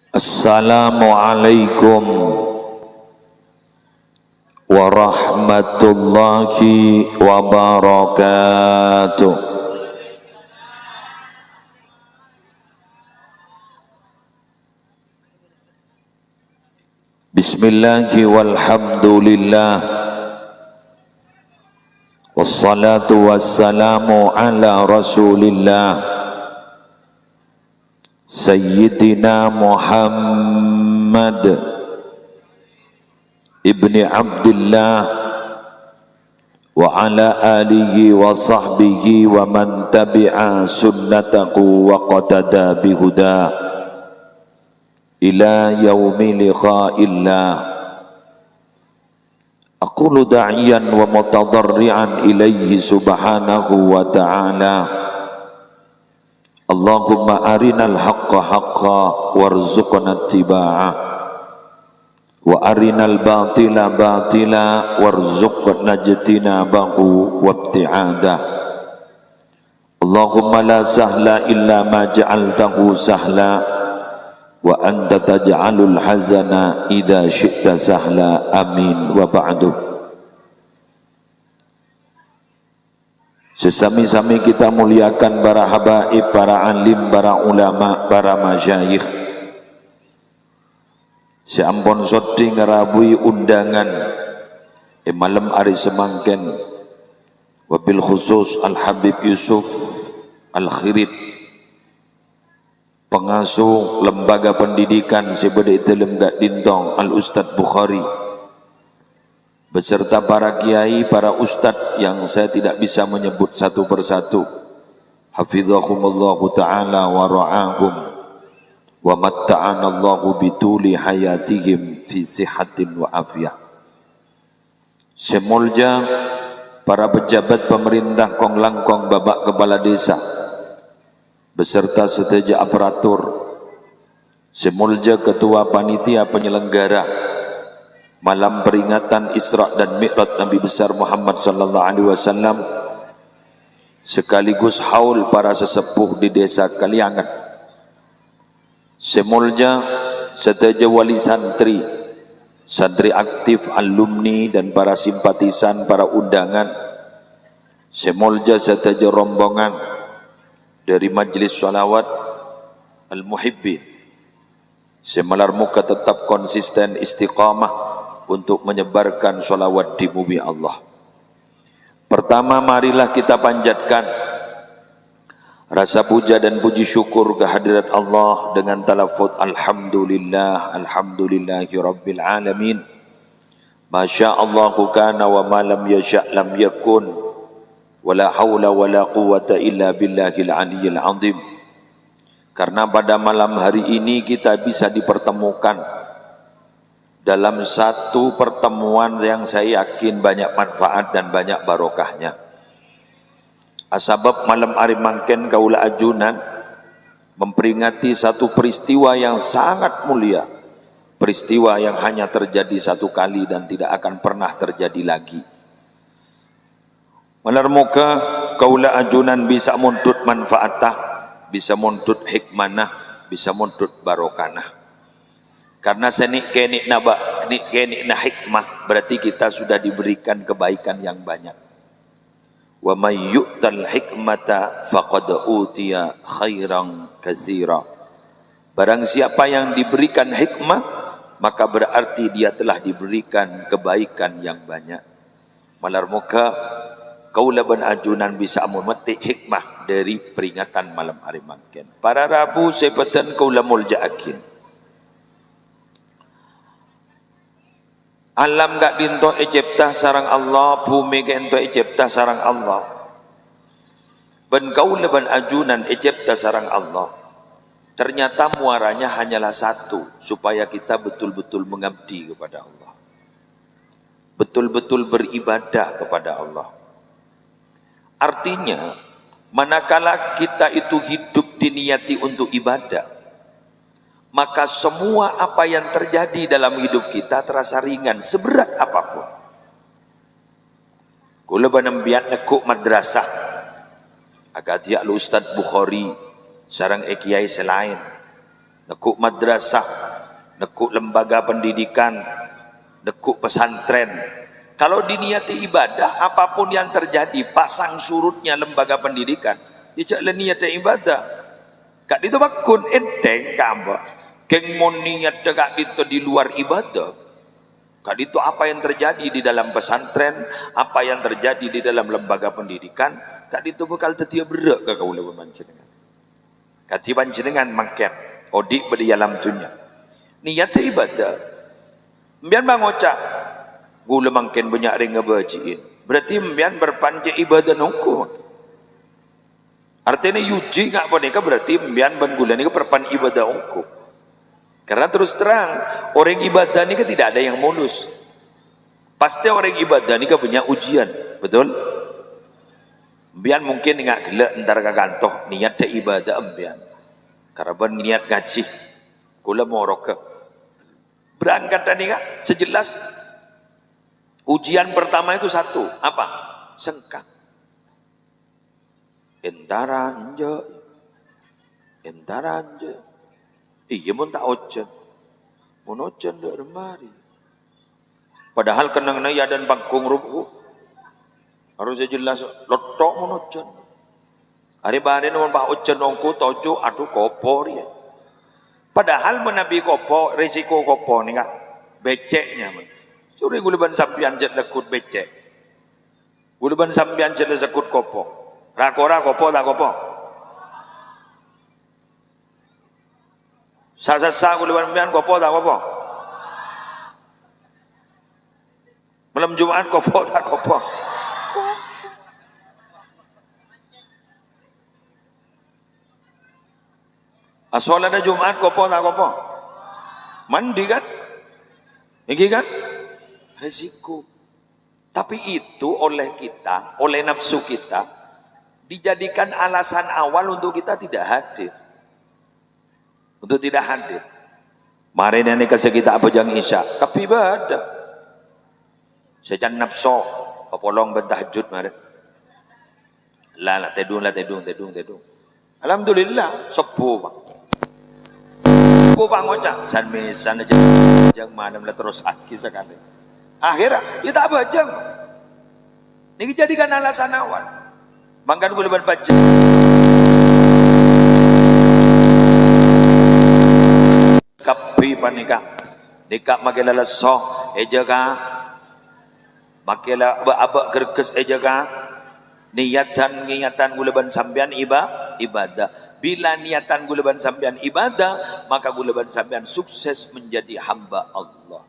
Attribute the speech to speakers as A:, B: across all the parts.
A: Assalamualaikum warahmatullahi wabarakatuh. Bismillahi walhamdulillah, wassalatu wassalamu ala rasulillah Sayyidina Muhammad ibni Abdillah wa ala alihi wa sahbihi wa man tabi'a sunnatahu wa qatada bihuda ila yaumi liqa'illah. Aqulu da'iyan wa mutadarri'an ilaihi subhanahu wa ta'ala, Allahumma arinal haqqa haqqa warzuqna ittiba'ah wa arinal batila batila warzuqna ijtinabahu wabti'adah. Allahumma la sahla illa ma ja'altahu sahla wa anta taj'alul hazana idza syi'ta sahla. Amin wa ba'du. Sesami-sami kita muliakan para habaib, para alim, para ulama, para masyayikh. Seampun sodi ngerabui undangan malam hari semangken, wabil khusus Al-Habib Yusuf Al-Khirid, pengasuh lembaga pendidikan Sebede Telem Gak Dintong Al-Ustadz Bukhari, beserta para kiai, para ustadz yang saya tidak bisa menyebut satu persatu. Hafizahumullahu ta'ala wa ra'ahum wa matta'anallahu bituli hayatihim fi sihatin wa afiyah. Semulja para pejabat pemerintah Kong Langkong, Bapak Kepala Desa beserta seteja aparatur, semulja ketua panitia penyelenggara malam peringatan Isra dan Mi'raj Nabi besar Muhammad sallallahu alaihi wasallam, sekaligus haul para sesepuh di desa Kaliangan, semulja seteja wali santri, santri aktif, alumni dan para simpatisan, para undangan, semulja seteja rombongan dari Majelis Shalawat Al-Muhibbin, semalar muka tetap konsisten istiqamah untuk menyebarkan sholawat di bumi Allah. Pertama, marilah kita panjatkan rasa puja dan puji syukur kehadirat Allah dengan talafut Alhamdulillah, Alhamdulillahi Rabbil Alamin. Masya Allahu kana wa ma lam yasha' lam yakun, wa la hawla wa la quwata illa billahil aliyyil azim. Karena pada malam hari ini kita bisa dipertemukan dalam satu pertemuan yang saya yakin banyak manfaat dan banyak barokahnya. Asbab malam hari mangken kaula ajunan memperingati satu peristiwa yang sangat mulia, peristiwa yang hanya terjadi satu kali dan tidak akan pernah terjadi lagi. Malar muka kaula ajunan bisa muntut manfaatah, bisa muntut hikmanah, bisa muntut barokanah. Karena senik kenik naba, nik kenik na hikmah, berarti kita sudah diberikan kebaikan yang banyak. Wa may yu'tal hikmata faqad utiya khairan katsira. Barang siapa yang diberikan hikmah, maka berarti dia telah diberikan kebaikan yang banyak. Malar muka kaula ban ajunan bisa memetik hikmah dari peringatan malam hari mangken. Para Rabu sepetan kaula mulja'akin. Alam gak dinto ejeptah sarang Allah, bumi gak dinto ejeptah sarang Allah. Ben kaula ban ajunan ejeptah sarang Allah. Ternyata muaranya hanyalah satu, supaya kita betul-betul mengabdi kepada Allah, betul-betul beribadah kepada Allah. Artinya, manakala kita itu hidup diniati untuk ibadah, maka semua apa yang terjadi dalam hidup kita terasa ringan, seberat apapun. Kula banembiat nekuk madrasah agak dia Ustadz Bukhari sarang kiai selain nekuk madrasah nekuk lembaga pendidikan, nekuk pesantren. Kalau diniati ibadah, apapun yang terjadi, pasang surutnya lembaga pendidikan, ya caklah niatnya ibadah. Kak itu bakun enteng kamba. Keng mon niat kak itu di luar ibadah. Kak itu apa yang terjadi di dalam pesantren, apa yang terjadi di dalam lembaga pendidikan, kak itu bakal tetia berak ke kau lewa panjenengan. Kati panjenengan makan, odik beri alam dunia. Niatnya ibadah. Mbian bang ocak, gula makin banyak ring ngebajiin. Berarti mbian berpanjang ibadah nungku. Artinya yuji ngak boneka berarti mbian ban gula ni perpan ibadah nungku. Karena terus terang orang ibadah ni tidak ada yang mulus. Pasti orang ibadah ni punya ujian, betul? Mbian mungkin ngak gila entar kagantoh niat de ibadah mbian. Karena ban niat ngaji, gula mau roke. Berangkat tadi kak, sejelas ujian pertama itu satu, apa? Sengkang. Entaranja. Iya mun tak ojen. Mun ojen dak remari. Padahal kenang ya dan pangkung rubuh. Harusnya jelas lotok mun ojen. Hari bare mun pak ojen ongku tojo aduh kopor ya. Padahal menabi kopo, risiko kopo ni kak, beceknya. Suri guleban sampian jet lekut becek. Guleban sampian jet lekut kopo. Rakora kopo tak kopo. Sasa guleban sampian kopo tak kopo. Malam Jumat kopo tak kopo. Asolana Jumat kopo tak kopo. Mandi kan? Ini kan? Resiko. Tapi itu oleh kita, oleh nafsu kita, dijadikan alasan awal untuk kita tidak hadir. Untuk tidak hadir. Mari ini kasih kita apa jang isya. Tapi ibadah. Sejan nafsu. Popolong bertahajud mari. Lah tedung. Alhamdulillah. Sepuh bang. Bang ngocak san misan aja jang malam lah terus aki sekali akhirnya kita apa jang ini jadikan alasan awal bangkan gue lebar baca kapi panika nikah makin lesoh ejaga makin abak gerges ejaga niatan gue lebar sambian ibadah. Bila niatan guleban sampean ibadah, maka guleban sampean sukses menjadi hamba Allah.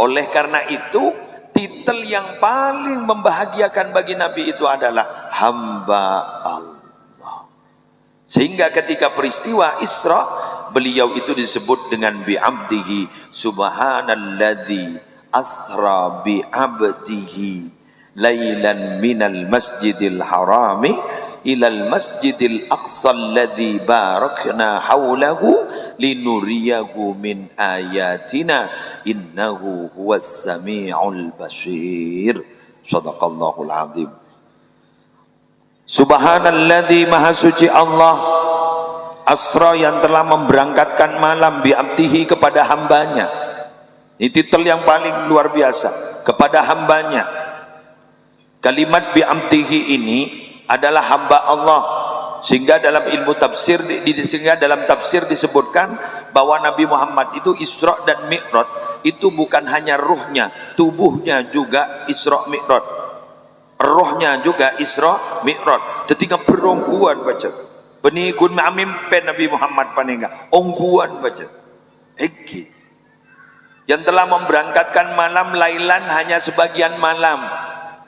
A: Oleh karena itu, titel yang paling membahagiakan bagi Nabi itu adalah hamba Allah. Sehingga ketika peristiwa Isra, beliau itu disebut dengan bi'abdihi subhanalladzi asra bi'abdihi lailan minal masjidil harami ilal masjidil aqsa alladzi barakna haulahu linuriyahu min ayatina innahu huwas sami'ul basir. Shadaqallahul azim. Subhanalladzi maha suci Allah asra yang telah memberangkatkan malam bi'abdihi kepada hambanya. Ini titel yang paling luar biasa, kepada hambanya. Kalimat bi'amtihi ini adalah hamba Allah, sehingga dalam ilmu tafsir sehingga dalam tafsir disebutkan bahwa Nabi Muhammad itu Isra dan Mi'raj itu bukan hanya ruhnya, tubuhnya juga Isra Mi'raj, rohnya juga Isra Mi'raj. Ketika perongguan baca penikun memimpin Nabi Muhammad panenga ongguan baca iki yang telah memberangkatkan malam lailan hanya sebagian malam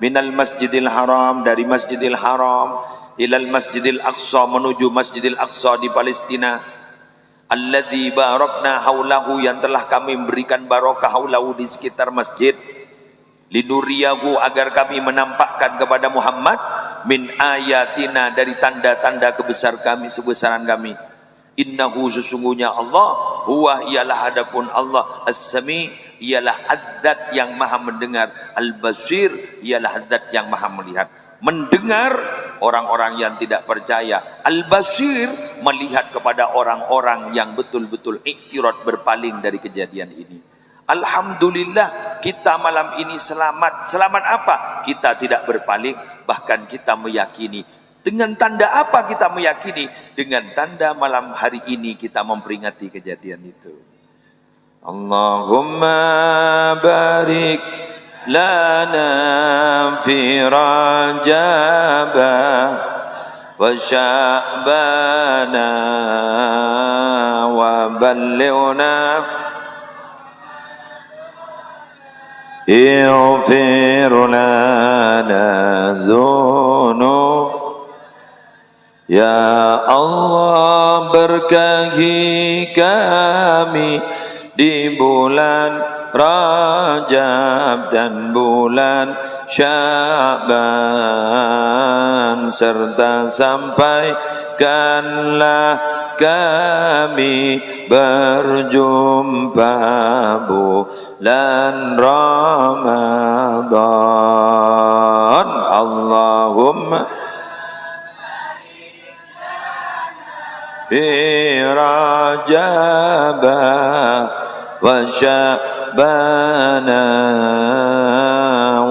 A: minal masjidil haram, dari masjidil haram ilal masjidil aqsa, menuju masjidil aqsa di Palestina, alladzi barakna haulahu, yang telah kami berikan barokah haulahu di sekitar masjid, linuriyahu, agar kami menampakkan kepada Muhammad min ayatina, dari tanda-tanda kebesaran kami. Innahu, sesungguhnya Allah, huwa, ialah adapun Allah, as-sami, ialah adzat yang maha mendengar, al-basir, ialah adzat yang maha melihat. Mendengar orang-orang yang tidak percaya. Al-Basir melihat kepada orang-orang yang betul-betul iktirad, berpaling dari kejadian ini. Alhamdulillah kita malam ini selamat. Selamat apa? Kita tidak berpaling, bahkan kita meyakini. Dengan tanda apa kita meyakini? Dengan tanda malam hari ini kita memperingati kejadian itu. Allahumma barik lana fi Rajaba wa Sya'bana wa ballighna ighfir lana dzunub. Ya Allah, berkahi kami di bulan Rajab dan bulan Sya'ban, serta sampaikanlah kami berjumpa bulan Ramadan. Allahumma fi Rajab wa Sya'bana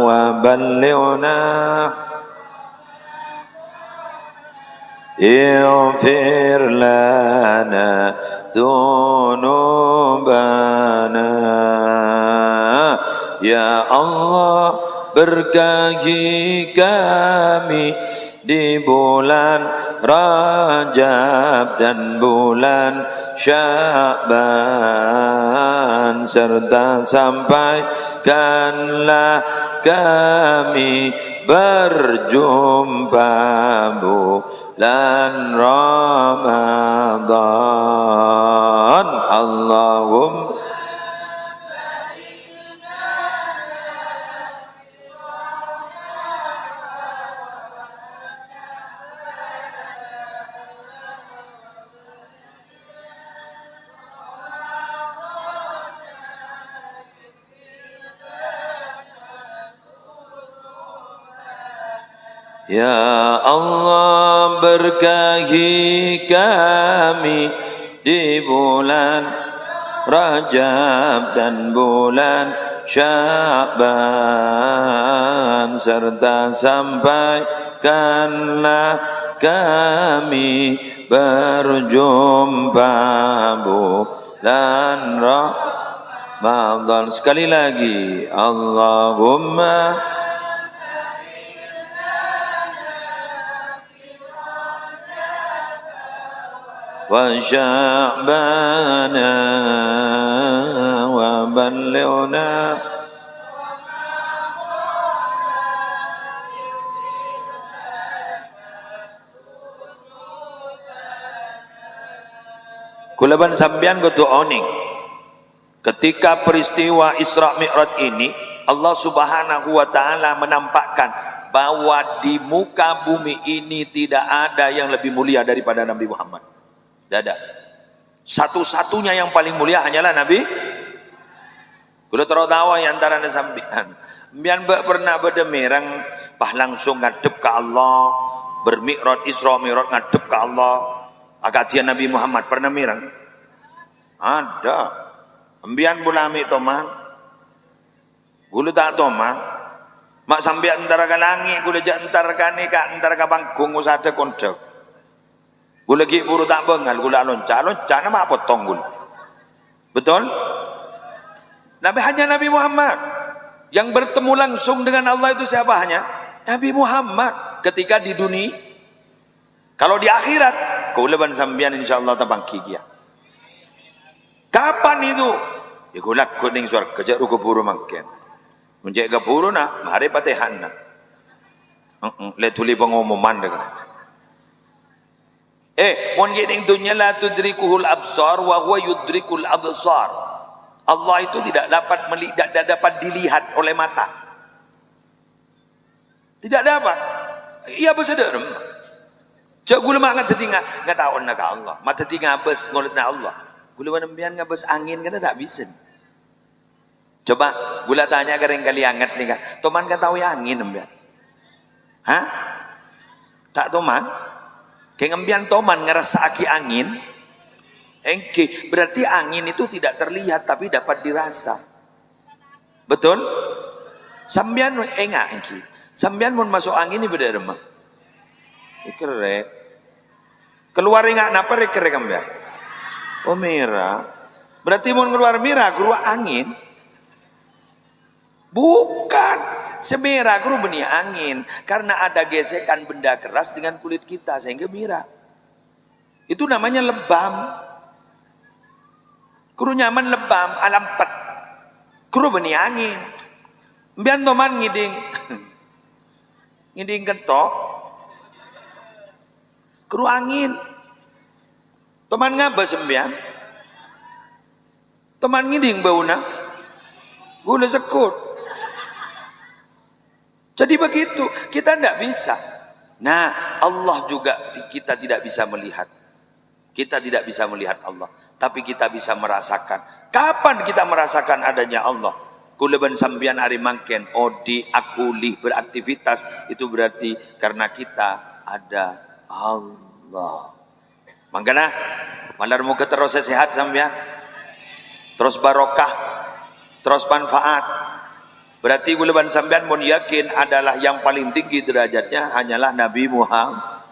A: wa ballighna ighfir lana dzunubana. Ya Allah, berkahi kami di bulan Rajab dan bulan Sya'ban, serta sampaikanlah kami berjumpa bulan Ramadan. Allahumma Ya Allah, berkahi kami di bulan Rajab dan bulan Sya'ban, serta sampaikanlah kami berjumpa bulan Ramadan. Sekali lagi, Allahumma wa Sya'bana wa ballighna kulaban sampean goto oning. Ketika peristiwa Isra Mi'raj ini, Allah Subhanahu wa taala menampakkan bahwa di muka bumi ini tidak ada yang lebih mulia daripada Nabi Muhammad. Tidak ada. Satu-satunya yang paling mulia hanyalah Nabi. Kulo tertawa yang antara sampean. Mbian pernah berdemirang pah langsung ngadep ke Allah, bermi'raj Isra Mi'raj ngadep ke Allah. Akadian Nabi Muhammad pernah mirang? Ada. Mbian bulami toman. Kulo tak toman. Mak sampai antara ke langit, kulo jak antara ka antara ka panggung usada kondok. Gula lagi buru tak bengal, gula loncat nama potong gula. Betul? Hanya Nabi Muhammad yang bertemu langsung dengan Allah itu siapa hanya? Nabi Muhammad ketika di dunia. Kalau di akhirat, kau leban sambian insyaallah tabang kikia. Kapan itu? Ya gula kuning suar kejak ruko buru makin. Menjek ke buru na, mari patihan na. Letuli pengumuman dengan. Mon gining dunya la tudrikuhul absar wa huwa yudrikul absar. Allah itu tidak dapat dilihat oleh mata. Tidak dapat. Ia bersedar. Cak gula mak ngat tetinga ngat taon na ka Allah. Mata tetinga bes ngulut na Allah. Gula wanambian ngabes angin kana tak bisa. Coba gula tanya ke kali angat nih ka. Toman ka tahu angin ambian. Hah? Tak toman. Kayak ngembian toman ngerasa aki angin. Berarti angin itu tidak terlihat tapi dapat dirasa. Betul? Sambian enggak engki. Sambian mun masuk angin ini beda remah. Ikrek. Keluar enggak napa ikrek kambian? Oh merah. Berarti mun keluar merah keluar angin. Bukan. Semerah keluar benih angin karena ada gesekan benda keras dengan kulit kita sehingga merah. Itu namanya lebam. Kru nyaman lebam alampet. Kru benih angin. Mbian toman ngiding. Ngiding ketok. Kru angin. Toman ngaba sembian. Toman ngiding bauna. Gula sekut. Jadi begitu, kita tidak bisa. Nah, Allah juga kita tidak bisa melihat. Kita tidak bisa melihat Allah, tapi kita bisa merasakan. Kapan kita merasakan adanya Allah? Kuleban sambian ari mangken odi akuli beraktivitas itu berarti karena kita ada Allah. Mangkana malar muka terus sehat sambian, terus barokah, terus manfaat. Berarti kuleban sambian mun yakin adalah yang paling tinggi derajatnya hanyalah Nabi Muhammad.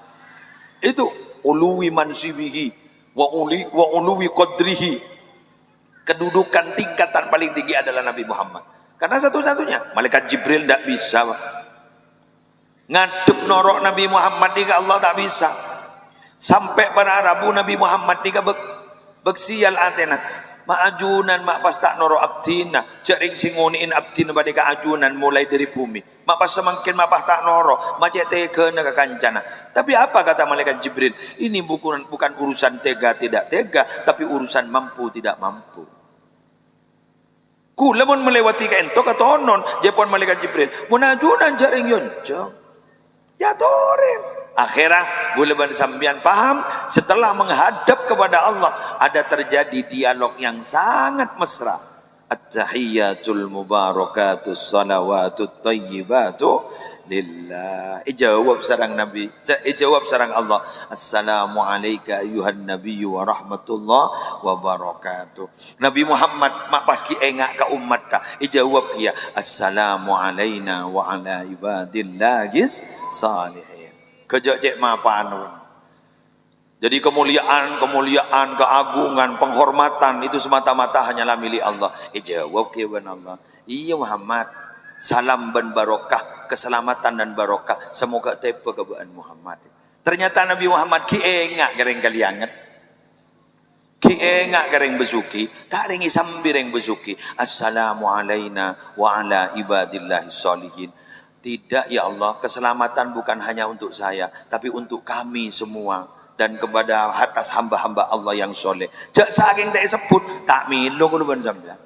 A: Itu uluwi mansibihi wa uluwi qadrihi. Kedudukan tingkatan paling tinggi adalah Nabi Muhammad. Karena satu-satunya malaikat Jibril tidak bisa ngadep norok Nabi Muhammad ni ke Allah, tak bisa. Sampai pada Rabu Nabi Muhammad ni ke beksial atena maajunan mak pas tak norok abdina jaring singoniin abdina pada keajunan mulai dari bumi mak pas semakin mak pas tak norok macet tega ke kancana. Tapi apa kata malaikat Jibril? Ini bukan urusan tega tidak tega, tapi urusan mampu tidak mampu. Ku lemon melewati ke ento katonon jepon malaikat Jibril munajunan jaring yonjong ya torin. Akhirah buleban sambian paham setelah menghadap kepada Allah ada terjadi dialog yang sangat mesra. At-tahiyyatul mubarakatus salawatut tayyibatu lillah. Jawab sarang Nabi, jawab sarang Allah. Assalamu alayka ayuhan nabiyyu wa rahmatullah wa barakatuh. Nabi Muhammad mak paski engak ka umat ka. Jawab kia assalamu alayna wa ala ibadillahis salihin. Kejak cek mapan. Jadi kemuliaan, keagungan, penghormatan itu semata-mata hanyalah milik Allah. Jawab kewan Allah. Iya Muhammad. Salam dan barokah, keselamatan dan barokah. Semoga tepe kebaan Muhammad. Ternyata Nabi Muhammad kiengak gereng kalianget. Kiengak gereng besuki. Tak ringi sambireng besuki. Assalamu alayna wa ala ibadillahis salihin. Tidak ya Allah, keselamatan bukan hanya untuk saya, tapi untuk kami semua dan kepada atas hamba-hamba Allah yang soleh. Jak saking tak sebut tak milo kuluban sampean.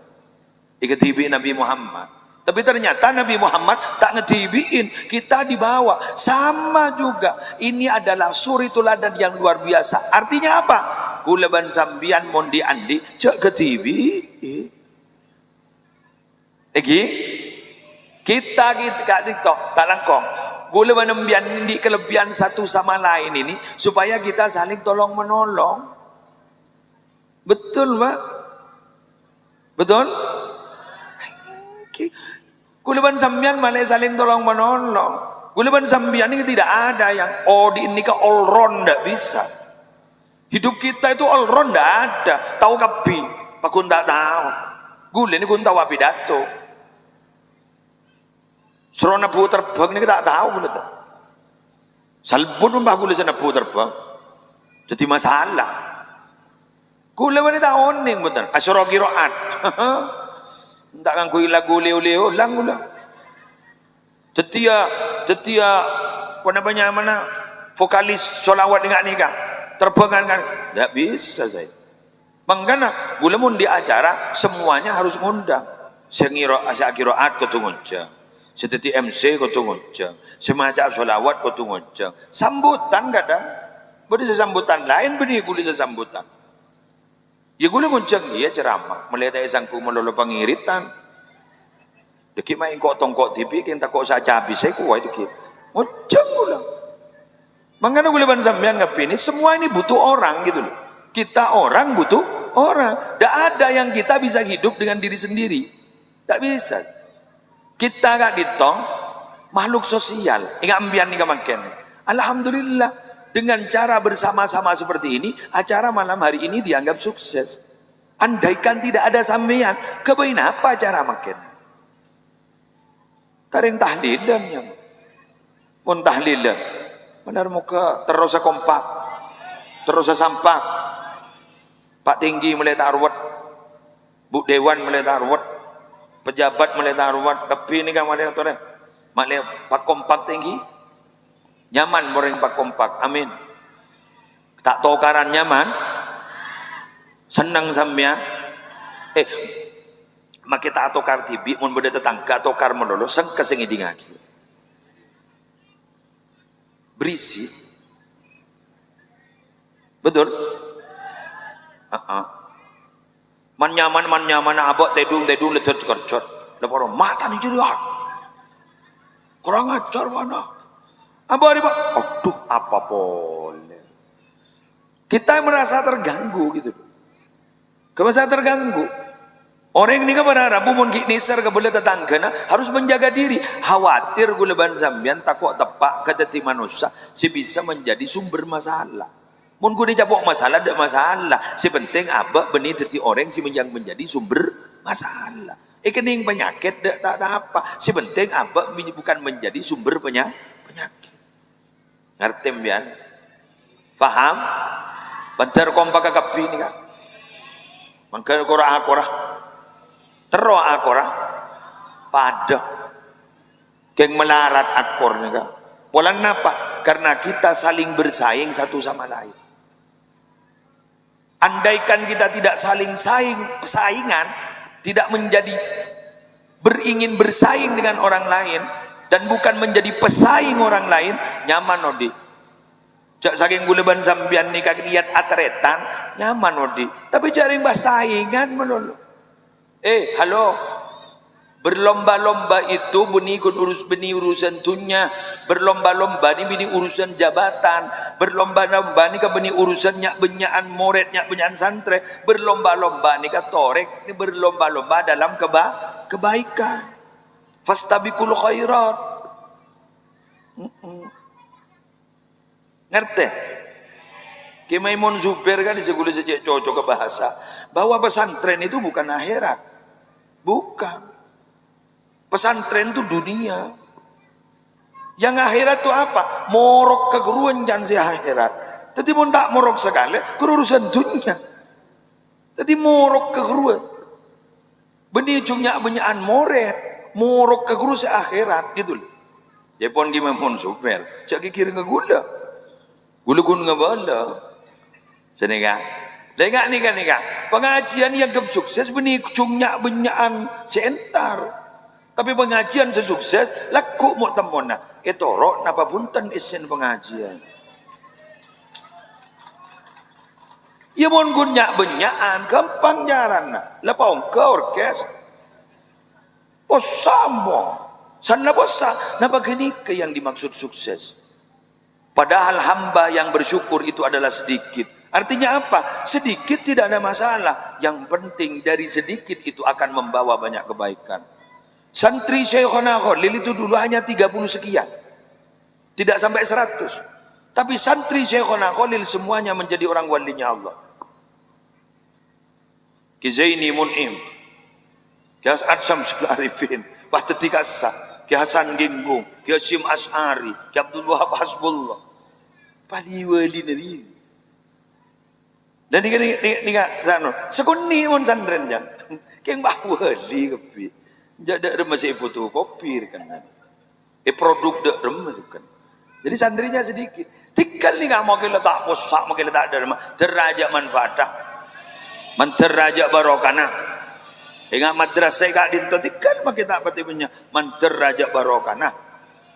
A: Iketibi Nabi Muhammad. Tapi ternyata Nabi Muhammad tak ngetibiin, kita dibawa sama juga. Ini adalah suri tuladan yang luar biasa. Artinya apa? Kuluban sambian mondi andi jak ketibi. Kita tak langkong. Gula menembian di kelebihan satu sama lain ini supaya kita saling tolong menolong. Betul Pak? Betul? Gula sambian malah saling tolong menolong. Gula sambian ini tidak ada yang di ini ke all round, tidak bisa. Hidup kita itu all round tidak ada. Tahu kapi, Pak kun tak tahu. Gula ini kun tahu apa pidato. Serona bu terbang ini kita tak tahu betul. Salbun mbah gula sana bu terbang. Jadi masalah. Gula mana tak oning betul. Asyara qiraat. Tak nganggo lagu leo-leo lang gula. Setia apa namanya mana vokalis solawat dengan nikah terbang kan tidak bisa saya. Mangkana gula mun di acara semuanya harus ngundang. Sengiro asya qiraat ketungunja. Seperti MC kau tunggucang, semacam solawat kau tunggucang, sambutan kadang, beri sesambutan lain beri guli sesambutan. Ya guli nguncang dia ceramah, melihat esangku melolo pengiritan. Deki main kok tongkok TV, kita kok saja habis saya kuat deki, nguncang gula. Makanya gula sampean ngapini semua ini butuh orang gitu loh. Kita orang butuh orang. Tidak ada yang kita bisa hidup dengan diri sendiri. Tak bisa. Kita gak ditong makhluk sosial. Ingat ambian nih kemakin. Alhamdulillah dengan cara bersama-sama seperti ini, acara malam hari ini dianggap sukses. Andaikan tidak ada sampean, kebain apa acara makin? Taring tahlilan yang pun tahlilan. Benar muka terus kompak, terus sampah. Pak tinggi mulai tarwat, Bu Dewan mulai tarwat, pejabat mulai tarwat, tapi ini kan mulai tore, mulai Pak kompak tinggi, nyaman boreng Pak kompak, amin. Tak tokaran nyaman, senang sampean, mak kita tokar tibi, mun beda tetangga tokar menolo, sang kesengiding lagi, berisi, betul. Man nyaman abok tedung ledot kerjot leporo mata nih jadi kurang ajar mana abok ini pak aduh apa boleh kita merasa terganggu gitu merasa terganggu orang ini kan berharap mun nisar kebelah tetangga harus menjaga diri khawatir guleban sambian takut tepak ke manusia si bisa menjadi sumber masalah. Mun gue dijawab masalah, ada masalah. Si penting abah benih teti orang si yang menjadi sumber masalah. Kening penyakit tak apa. Si penting abah bukan menjadi sumber penyakit. Ngerti mbian? Faham? Bentar kompak kapi ini kan? Mangkal korah. Tero akorah. Pada. Keng melarat akornya kan? Polan apa? Karena kita saling bersaing satu sama lain. Andaikan kita tidak saling saingan, tidak menjadi beringin bersaing dengan orang lain dan bukan menjadi pesaing orang lain, nyaman odi. Jak saking guleban sambian nikah lihat atretan, nyaman odi. Tapi jaring saingan menolo. Halo. Berlomba-lomba itu beni urusan dunia, berlomba-lomba ini beni urusan jabatan, berlomba-lomba ini beni urusan benyakan moret, benyakan santre, berlomba-lomba ini torek, ini berlomba-lomba dalam kebaikan. Fastabiqul khairat. Ngerti? Kimaimun Zubair kan disebut sejak cocok ke bahasa bahwa pesantren itu bukan akhirat, bukan. Pesantren itu dunia. Yang akhirat itu apa? Morok keguruan jangan si akhirat. Tapi pun tak morok sekali, urusan dunia. Tapi morok keguruan. Benih cungnya benyaan moret, morok keguruan si akhirat gitu. Jepon gimana pun super. Cak kira ngegula. Gula-gula ngabala. Senega. Lengak nih kan. Pengajian yang sukses benih cungnya benyaan si entar. Tapi pengajian sesukses laku mau temona itu roh napa punten isen pengajian ya mon gunyak benyaan gampang jaran lapau ke orkes posamo sana bosa napa gini ke yang dimaksud sukses padahal hamba yang bersyukur itu adalah sedikit. Artinya apa? Sedikit tidak ada masalah, yang penting dari sedikit itu akan membawa banyak kebaikan. Santri Syekhona Khalil itu dulu hanya 30 sekian. Tidak sampai 100. Tapi santri Syekhona Khalil semuanya menjadi orang walinya Allah. Ki Zaini Mun'im, Ki As'ad Syamsul Arifin, Pak Tetikasa, Ki Hasan Ginggung, Ki Hashim Ash'ari, Ki Abdul Wahab Hasbullah. Pali wali nari. Dan ini sano, sekuni mon santren jan. Keng bah wali kepi. Jadi masih fotokopi kan. Produk dek rem kan. Jadi santrinya sedikit. Tinggal nih nggak mau kita tak posak, mau kita tak ada derajat manfaatah, menderajat barokana. Ingat madrasah kak dinto tinggal mau kita apa tipunya menderajat barokana,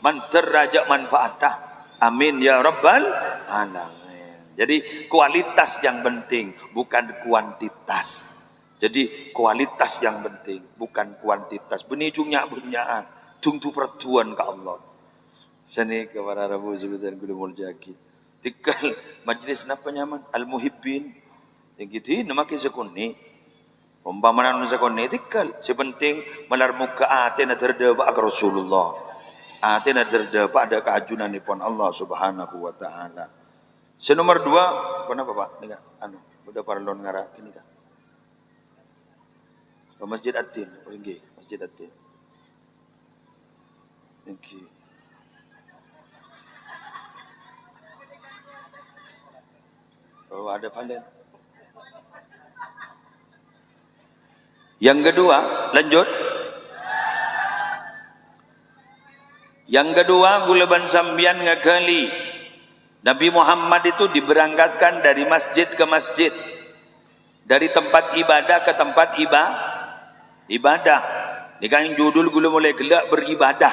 A: menderajat manfaatah. Amin ya rabbal alamin. Jadi kualitas yang penting, bukan kuantitas. Jadi kualitas yang penting, bukan kuantitas. Benih cungnya bunyaan, cung tu pertuan ke Allah. Seni kepada Rabu sebentar kudu muljaki. Tikal majlis napa nyaman al-muhibbin. Yang gitu nama kisakuni. Umpama nanu sakuni tikal. Sepenting malar muka ate na terdapat ke Rasulullah. Ate na terdapat ada keajunan nipon Allah Subhanahu wa taala. Senomor 2, kenapa Pak? Nika anu, udah parlon ngara kini kah? Masjid At-Tin, oh nggih, Masjid At-Tin. Nggih. Oh, ada valen. Yang kedua, lanjut. Yang kedua, gulaban sambian ngakali. Nabi Muhammad itu diberangkatkan dari masjid ke masjid. Dari tempat ibadah ke tempat ibadah. Nikah judul gula mulai gelak beribadah.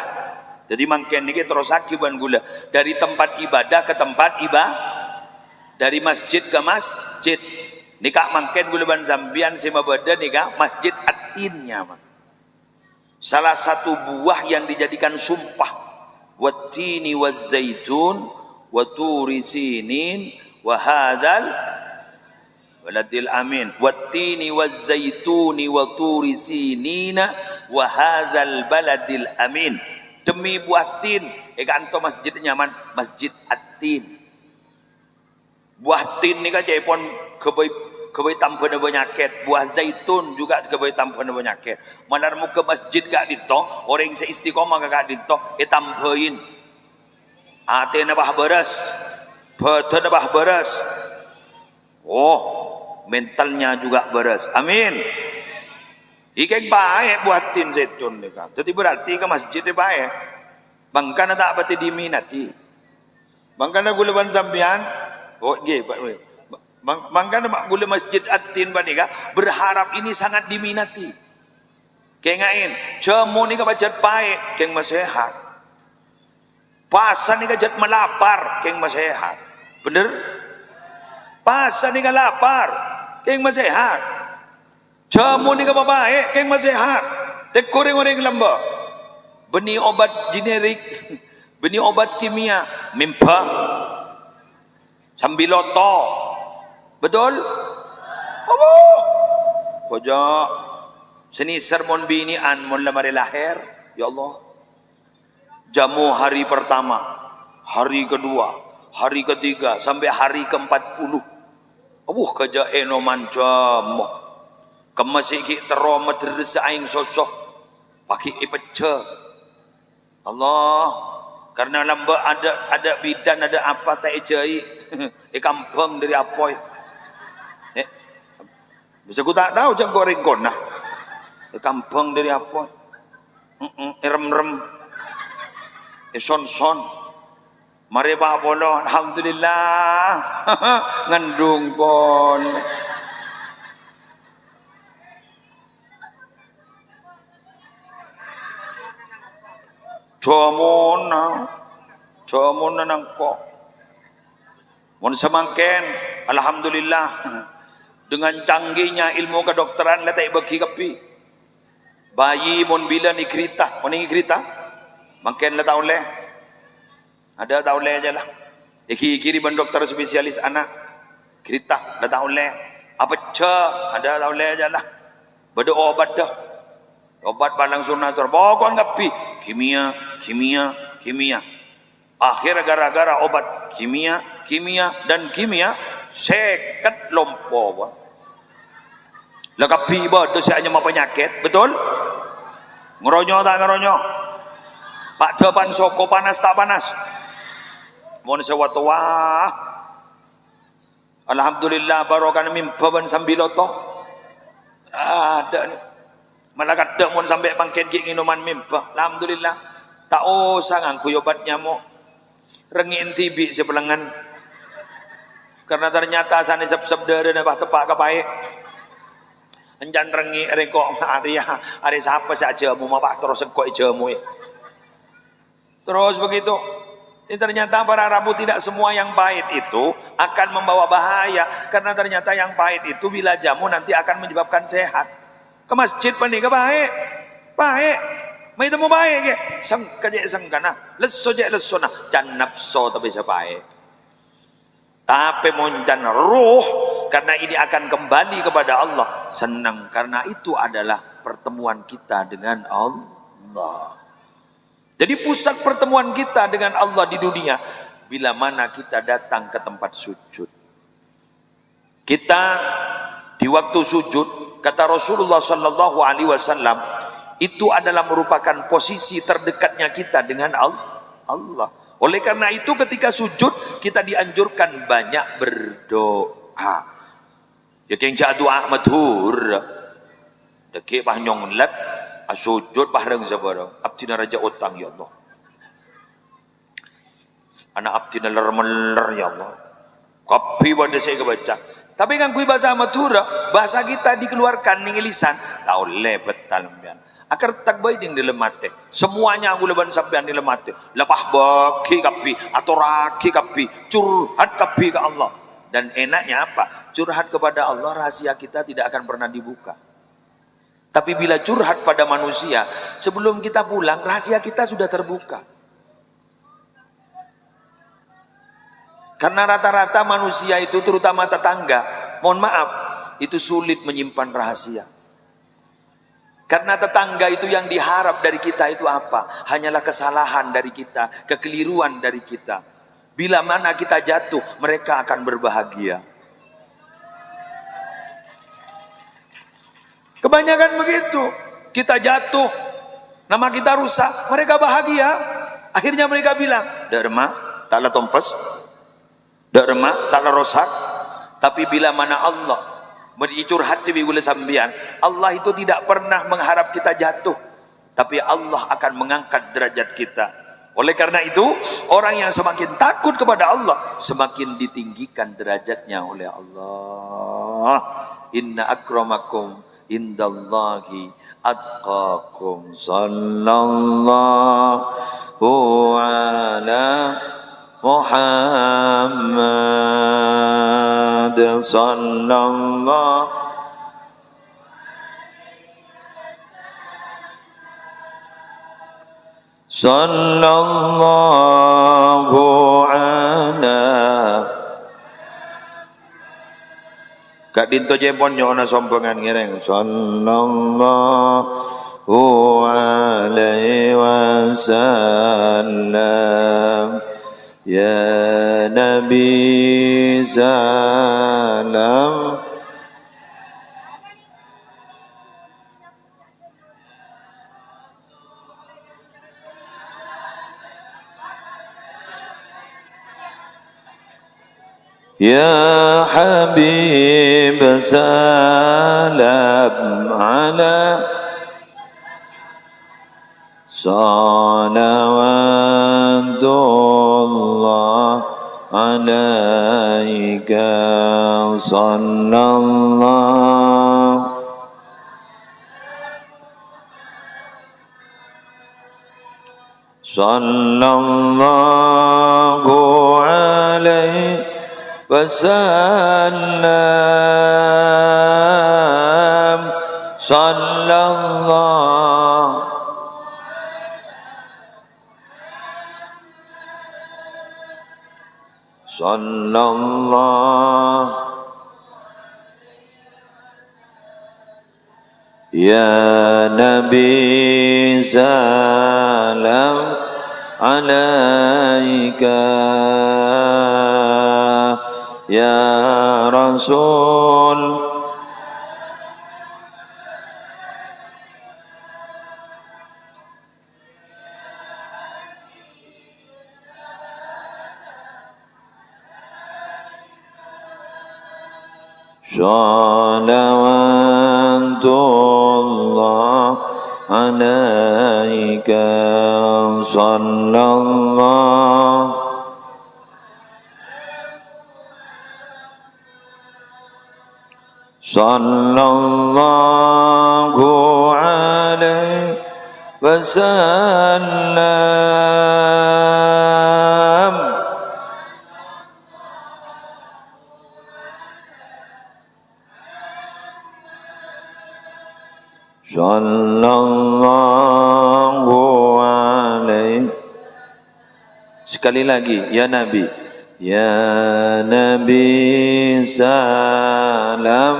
A: Jadi mangken niki terus akiban gula. Dari tempat ibadah ke tempat ibadah. Dari masjid ke masjid. Nikah mangken gula ban zambian sema beda nikah Masjid At-Tinnya. Salah satu buah yang dijadikan sumpah. Wattini wazzaitun wa turi sinin wa hadzal baladil amin. Wattini wazzaituni wa turi sinina wa hadzal baladil amin. Demi buah tin, kanto masjid nyaman Masjid At-Tin. Buah tin ni kan pun kebai tanpa penyakit. Buah zaitun juga kebai tanpa penyakit. Manar muka masjid kak dito, orang yang seistiqomah kak dito, tambahin. Ate na bah beras, bete na bah beras. Oh, mentalnya juga beras. Amin. Ikek baik buah tin zaitun ni kan. Jadi berarti ke masjid ni baik. Bangkana tak berarti diminati. Bangkana gulaban sambian. Oh, nggih, Pak. Mangkana mak gula Masjid At-Tin banika berharap ini sangat diminati. Kengain, jamu ni ka bajat baik, keng masehat. Pasan ni ka jat melapar, keng masehat. Bener? Pasan ni ka lapar, keng masehat. Jamu ni ka baik, keng masehat. Tek koreng-koreng lamba. Benih obat generik, benih obat kimia, mimpa. Sambiloto. Betul? Apa? Kojak senisar mon binian mon lamari lahir. Ya Allah. Jamu hari pertama, hari kedua, hari ketiga sampai hari ke-40. Kaja eno manjam. Kemasiki tero madrasah aing sosok. Pakai ipece. Allah. Karena lamba ada bidan, ada apa tak ejai. Kampung dari apa bisa ku tak tahu jangan goreng kona. Kampung dari apa? Rem-rem. Son-son. Mari Pak Polo, alhamdulillah. Ngandung pon. Jamona nang kok. Mun semangken, alhamdulillah. Dengan canggihnya ilmu kedokteran letak bagi kepi. Bayi mun bila ni kerita, mun ni kerita. Mangken la tauleh. Ada tauleh aja lah. Kiri ban dokter spesialis anak. Kerita la tauleh. Apa ce? Ada tauleh aja lah. Bada obat dah. Obat balang sunnah sur. Pokok ngapi kimia. Akhir gara-gara obat kimia dan kimia seket lompo. Lekapi ba dosa hanya penyakit, betul? Ngeronyo tak ngeronyo? Pak depan soko panas tak panas? Mohon sewatu wah. Alhamdulillah barokah mimpa ban sambiloto. Ada ni. Malah kadang mun sampai pangken ki minuman mimpa. Alhamdulillah. Tak usah ngangku obat nyamuk. Rengin tibi sebelangan. Karena ternyata sana sep-sep dere nabah tepak kapai. Enjan rengi rekok hari siapa saja mu mapak terus engkau jamu. Terus begitu. Ini ternyata para Rabu tidak semua yang pahit itu akan membawa bahaya. Karena ternyata yang pahit itu bila jamu nanti akan menyebabkan sehat. Ke masjid panik ke baik. Mai temu baik ke. Sangka je sangka nah. Leso je leso nah. Jan nafso tapi sebaik. Tapi monjan ruh, karena ini akan kembali kepada Allah, senang karena itu adalah pertemuan kita dengan Allah. Jadi pusat pertemuan kita dengan Allah di dunia bila mana kita datang ke tempat sujud. Kita di waktu sujud, kata Rasulullah sallallahu alaihi wasallam, itu adalah merupakan posisi terdekatnya kita dengan Allah. Oleh karena itu ketika sujud kita dianjurkan banyak berdoa. Ya keng ja doa madhur. Deke bah nyong lat sujud bareng sabara. Abdina raja utang ya Allah. Anak abdina ler ya Allah. Kapi pada saya kebaca. Tapi kan kui bahasa madhur, bahasa kita dikeluarkan ning lisan. Tau lebet talembian. Akar tak baik yang dilemate. Semuanya aku leban sampean dilemate. Lepah bagi kapi atau raki kapi, curhat kapi ke Allah. Dan enaknya apa? Curhat kepada Allah, rahasia kita tidak akan pernah dibuka. Tapi bila curhat pada manusia, sebelum kita pulang rahasia kita sudah terbuka. Karena rata-rata manusia itu, terutama tetangga, mohon maaf, itu sulit menyimpan rahasia. Karena tetangga itu yang diharap dari kita itu apa? Hanyalah kesalahan dari kita, kekeliruan dari kita. Bila mana kita jatuh, mereka akan berbahagia. Kebanyakan begitu. Kita jatuh, nama kita rusak, mereka bahagia. Akhirnya mereka bilang, "Dharma, taklah tompes. Dharma, taklah rosak." Tapi bila mana Allah mencurhat di gula sambian, Allah itu tidak pernah mengharap kita jatuh, tapi Allah akan mengangkat derajat kita. Oleh karena itu, orang yang semakin takut kepada Allah semakin ditinggikan derajatnya oleh Allah. Inna akramakum indallahi atqakum. Sallallahu ala Muhammad sallallahu ala Kak Dinto Jempon nyona sombongan ngereng sallallahu alaihi wasallam. Ya Nabi salam. Ya Habib salam ala salawatullah alaika sallallahu alaihi wasallam. Sallallahu Ya Nabi salam alaika ya Rasul. Salawatullah alaika sallallahu alaihi wasallam. Sallallahu alaihi. Sekali lagi, ya Nabi, Ya Nabi salam.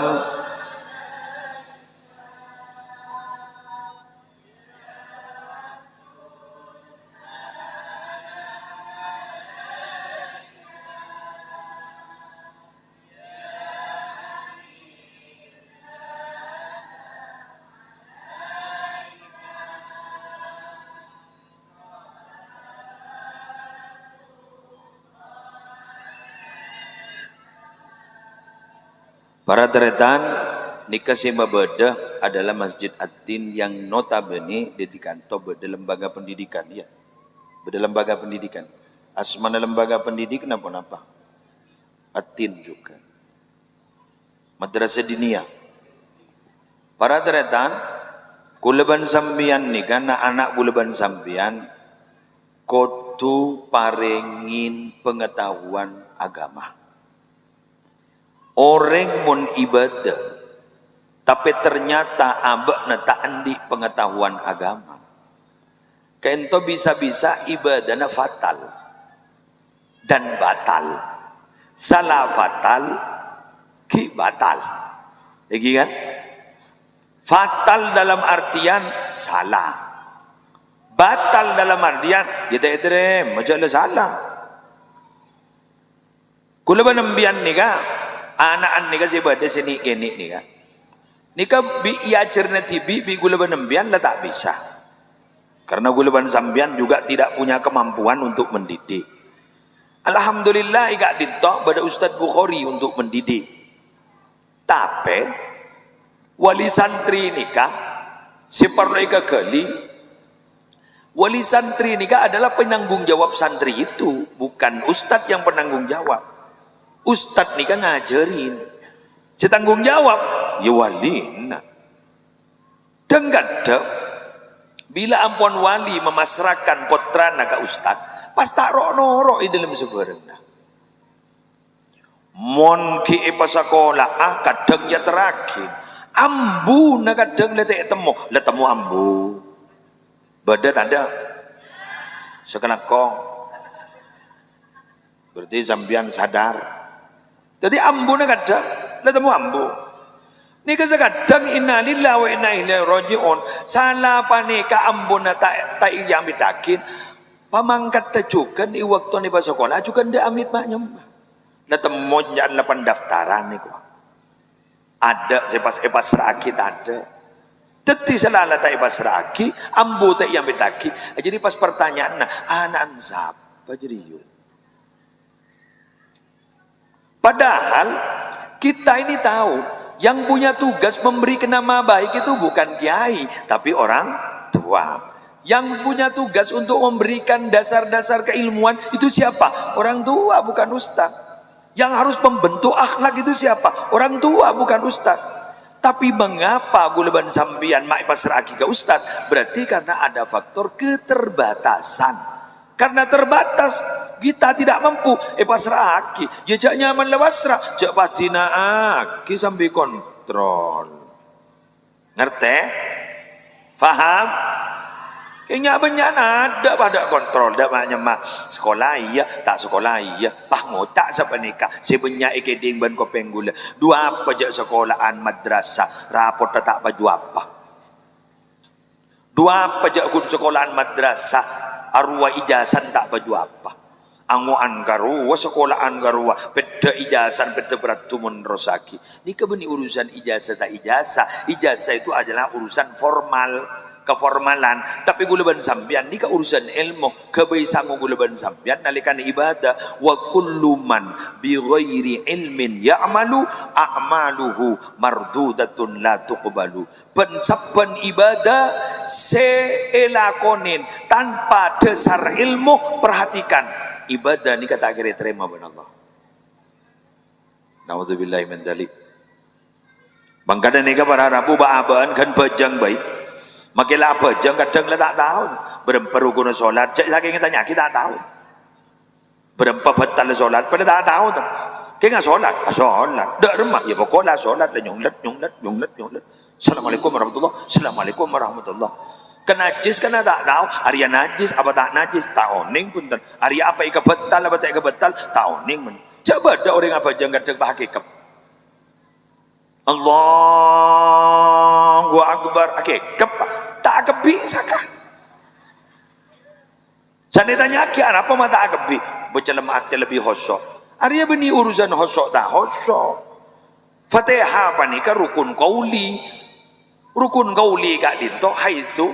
A: Para teretan, nikah sima beda adalah Masjid At-Tin yang notabene dedikanto beda lembaga pendidikan ya. Beda lembaga pendidikan. Asmana lembaga pendidikan apa? At-Tin juga. Madrasah diniyah. Para teretan, kuleban sambian nikah anak kuleban sambian kudu parengin pengetahuan agama. Orang mun ibadah tapi ternyata abak na andi pengetahuan agama, kento bisa-bisa ibadahnya fatal dan batal, salah fatal ki batal lagi kan, fatal dalam artian salah, batal dalam artian kita iterem macam salah. Kula banambian ni ka anak ni kasi pada sini kini ni kan, nika bi iajarnya tibi bi gula banembian lah tak bisa, karena gula ban sambian juga tidak punya kemampuan untuk mendidik. Alhamdulillah igak ditok pada Ustadz Bukhari untuk mendidik, tapi wali santri nika si perlu ika kali wali santri nika adalah penanggung jawab santri itu, bukan Ustadz yang penanggung jawab. Ustadz nih kan ngajarin, si tanggung jawab ya wali. Nah, dan kadang bila ampun wali memasrahkan putrana ke Ustadz, pas tak rok di dalam sebenarnya. Mon ki pas sekolah kadang ya terakhir, ambu na kadang letemu ambu, beda tanda sekarang kong, berarti sambian sadar. Jadi ambu na kadang, letemu ambu. Ni kasi kadang inna lillahi wa inna ilaihi raji'un. Salah pa ni ka ambu na ta iyang bitakin. Pamangkat na juga ni waktu ni pa sekolah juga nda amit maknya. Letemu yan la pendaftaran ni ko. Ada sepas seraki ada. Teti selala ta ipas seraki, ambu ta iyang bitaki. Jadi pas pertanyaan na anak siapa jadi yun. Padahal kita ini tahu yang punya tugas memberi nama baik itu bukan kiai tapi orang tua. Yang punya tugas untuk memberikan dasar-dasar keilmuan itu siapa? Orang tua, bukan ustaz. Yang harus membentuk akhlak itu siapa? Orang tua, bukan ustaz. Tapi mengapa guleban sambian mak pasrah ke ustaz? Berarti karena ada faktor keterbatasan. Karena terbatas kita tidak mampu pasrah aki ya jak nyaman lewasrah jak patina aki sambil kontrol, ngerti? Faham? Kayaknya banyak ada pada kontrol dak maknya mak sekolah iya tak sekolah iya pah ngotak siapa nikah sebanyak ikeding ban kopeng gula dua apa jak sekolahan madrasah raport tak baju apa dua apa jak sekolahan madrasah arwah ijazah tak baju apa anguan garua sekolahan garua beda ijazah beda berat tumun rosaki ni kebeni urusan ijazah tak ijazah itu adalah urusan formal keformalan tapi guleban sambian ni ka urusan ilmu kebaisangu guleban sambian nalikan ibadah wa kullu man bi ghairi ilmin ya'malu a'maluhu mardudatun la tuqbalu pensaban ibadah seelakonin tanpa dasar ilmu. Perhatikan ibadah ni kata kira terima ben Allah. Naudzubillahi min dzalik. Bangkada ni ka para rabu baaban kan bajang baik. Makilah bajang kadang lah tak tahu. Berapa rukun solat, cak saking tanya kita tak tahu. Berapa batal solat, pada tak tahu tu. Kita solat, solat. Dak remah ya pokoklah solat dan nyonglet. Assalamualaikum warahmatullah. Assalamualaikum warahmatullah. Kenajis kan tak tahu, Arya najis apa tak najis, tak oning pun ten. Arya apa ika betal apa tak ika betal, tak oning pun. Coba ada orang apa jangan dek hakikat. Allahu Akbar, hakikat tak kebisa kan? Saya tanya apa mata kebi, bercelam hati lebih hosok. Arya beni urusan hosok tak hosok. Fatihah apa ni kan rukun kauli kak dinto haitsu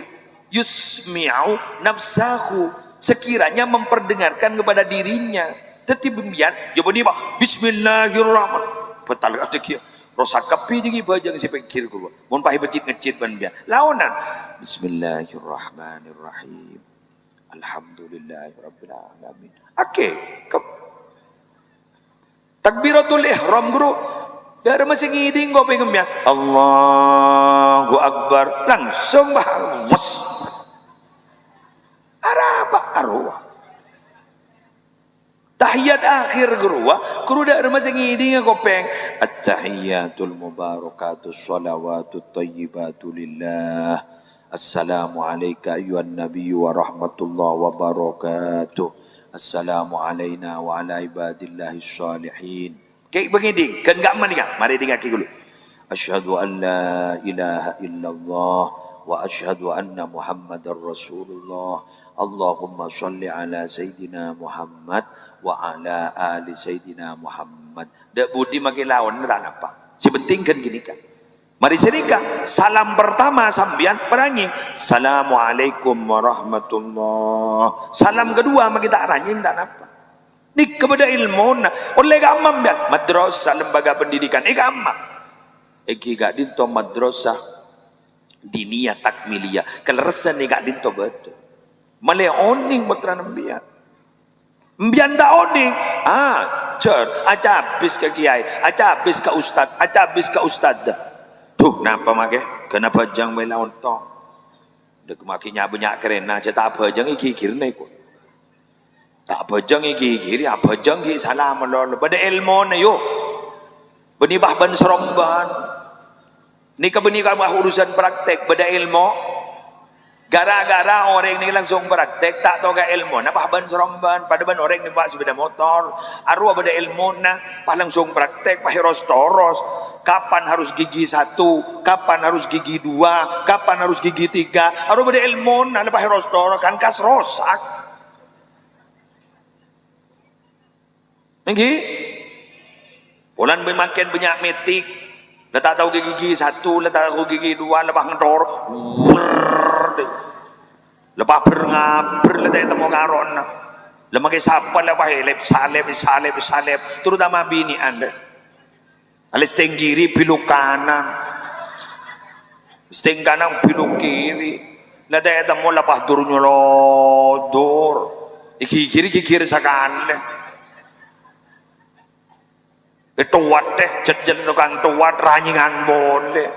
A: yusmi'u nafsahu, sekiranya memperdengarkan kepada dirinya. Tetapi biar ya beni pak bismillahirrahmanirrahim betal ada kia rosak kapi jadi bajang si pikir gua mun pahi becit ngecit ban biar laonan bismillahirrahmanirrahim alhamdulillahirabbil alamin. Takbiratul ihram guru dari masih ngiding kau pengen biar Allahu Akbar langsung bahas apa arwah tahiyat akhir guru dari masih ngiding kau peng at-tahiyatul mubarakatus salawatut thayyibatu lillah assalamu alayka ayyuhan nabiyyu wa rahmatullahi wa barakatuh assalamu alayna wa ala ibadillahi shalihin. Kayak begini, kan enggak mandi kan? Mari dengar dulu. Asyhadu an la ilaha illallah wa asyhadu anna Muhammadar Rasulullah. Allahumma shalli ala Sayyidina Muhammad wa ala ali Sayyidina Muhammad. Dak budi makin lawan tak apa. Sepenting kan gini kan. Mari sedekah. Salam pertama sambian perangi. Assalamualaikum warahmatullah. Salam kedua makin tak ranjing tak apa. Ni kepada ilmu oleh gamam biar madrasah lembaga pendidikan gamam eki gak dinto madrasah diniyah takmiliyah keleresan ni gak dinto betul male oning betran mbian tak oning cer aja habis ke kiai aja habis ke ustad aja habis ke ustad tuh napa make kenapa jang bae lawan tong dek makinya banyak kerena aja tak apa jang iki kirne ko tak bajang iki kiri bajang ki salam lolo pada ilmu na yo beni bah ban seromban ni ka beni ka bah urusan praktek pada ilmu gara-gara orang ni langsung praktek tak tahu ka ilmu na bah ban seromban pada ban orang ni bah sepeda motor arwah pada ilmu na bah langsung praktek bah toros kapan harus gigi 1 kapan harus gigi 2 kapan harus gigi 3 arwah pada ilmu na bah toros kan kas rosak. Nggih. Bulan makin banyak metik, letak tahu gigi 1, letak tahu gigi 2, lepas ngetor. Lepas berngabur letak temu karon. Lepas ke siapa lepas salep, terutama bini Anda. Alis teng kiri pilu kanan. Steng kanan pilu kiri. Letak temu lepas turunnya lodor. Iki kiri sakale. Tuat jejel tukang tuat ranyingan boleh